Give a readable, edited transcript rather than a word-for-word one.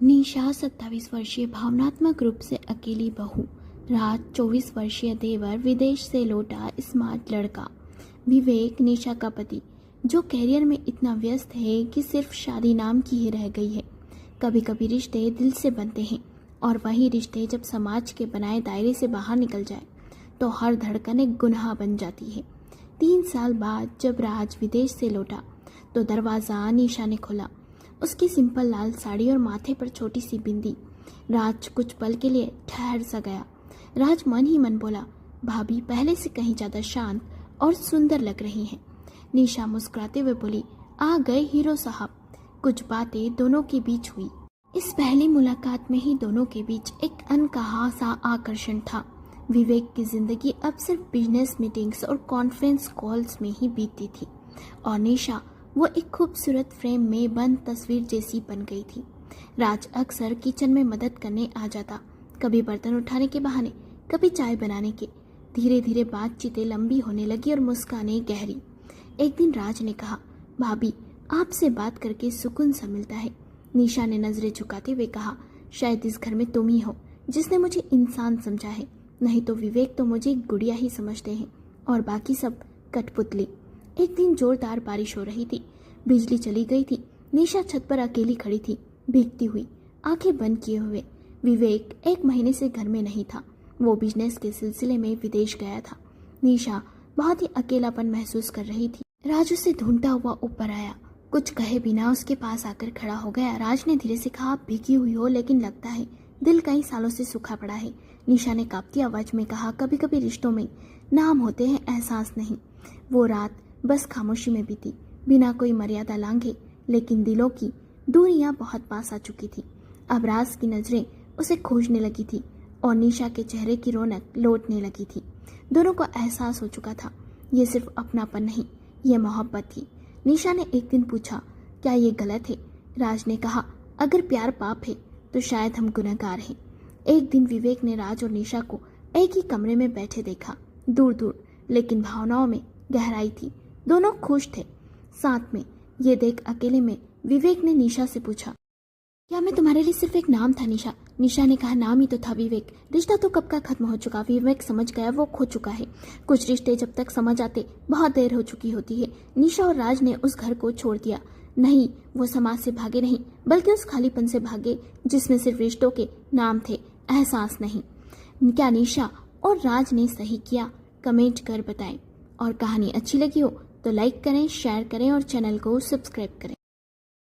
निशा 27 वर्षीय भावनात्मक रूप से अकेली बहू, राज 24 वर्षीय देवर, विदेश से लौटा स्मार्ट लड़का, विवेक निशा का पति, जो करियर में इतना व्यस्त है कि सिर्फ शादी नाम की ही रह गई है। कभी कभी रिश्ते दिल से बनते हैं और वही रिश्ते जब समाज के बनाए दायरे से बाहर निकल जाए तो हर धड़कन एक गुनाह बन जाती है। 3 साल बाद जब राज विदेश से लौटा तो दरवाज़ा निशा ने खोला। उसकी सिंपल लाल साड़ी और माथे पर छोटी सी बिंदी। राज कुछ पल के लिए ठहर सा गया। राज मन ही मन बोला, भाभी पहले से कहीं ज़्यादा शांत और सुंदर लग रही हैं। निशा मुस्कुराते हुए बोली, आ गए हीरो साहब। कुछ बातें दोनों के बीच हुई। इस पहली मुलाकात में ही दोनों के बीच एक अनकहा सा आकर्षण था। विवेक की जिंदगी अब सिर्फ बिजनेस मीटिंग्स और कॉन्फ्रेंस कॉल्स में ही बीतती थी और निशा वो एक खूबसूरत फ्रेम में बंद तस्वीर जैसी बन गई थी। राज अक्सर किचन में मदद करने आ जाता, कभी बर्तन उठाने के बहाने, कभी चाय बनाने के। धीरे धीरे बातचीतें लंबी होने लगी और मुस्कानें गहरी। एक दिन राज ने कहा, भाभी आपसे बात करके सुकून सा मिलता है। निशा ने नजरें झुकाते हुए कहा, शायद इस घर में तुम ही हो जिसने मुझे इंसान समझा है, नहीं तो विवेक तो मुझे गुड़िया ही समझते हैं और बाकी सब कठपुतली। एक दिन जोरदार बारिश हो रही थी, बिजली चली गई थी। निशा छत पर अकेली खड़ी थी, भीगती हुई, आंखें बंद किए हुए। विवेक 1 महीने से घर में नहीं था, वो बिजनेस के सिलसिले में विदेश गया था। निशा बहुत ही अकेलापन महसूस कर रही थी। राज उसे ढूंढता हुआ ऊपर आया, कुछ कहे बिना उसके पास आकर खड़ा हो गया। राज ने धीरे से कहा, आप भीगी हुई हो लेकिन लगता है दिल कई सालों से सूखा पड़ा है। निशा ने कांपती आवाज में कहा, कभी कभी रिश्तों में नाम होते हैं, एहसास नहीं। वो रात बस खामोशी में बीती, बिना कोई मर्यादा लांघे, लेकिन दिलों की दूरियां बहुत पास आ चुकी थी। अब राज की नजरें उसे खोजने लगी थी और निशा के चेहरे की रौनक लौटने लगी थी। दोनों को एहसास हो चुका था, ये सिर्फ अपनापन नहीं, ये मोहब्बत थी। निशा ने एक दिन पूछा, क्या ये गलत है? राज ने कहा, अगर प्यार पाप है तो शायद हम गुनहगार हैं। एक दिन विवेक ने राज और निशा को एक ही कमरे में बैठे देखा, दूर दूर, लेकिन भावनाओं में गहराई थी। दोनों खुश थे साथ में। ये देख अकेले में विवेक ने निशा से पूछा, क्या मैं तुम्हारे लिए सिर्फ एक नाम था निशा? निशा ने कहा, नाम ही तो था विवेक, रिश्ता तो कब का खत्म हो चुका। विवेक समझ गया वो खो चुका है। कुछ रिश्ते जब तक समझ आते बहुत देर हो चुकी होती है। निशा और राज ने उस घर को छोड़ दिया। नहीं, वो समाज से भागे नहीं, बल्कि उस खालीपन से भागे जिसमें सिर्फ रिश्तों के नाम थे, एहसास नहीं। क्या निशा और राज ने सही किया? कमेंट कर बताएं। और कहानी अच्छी लगी हो तो लाइक करें, शेयर करें और चैनल को सब्सक्राइब करें।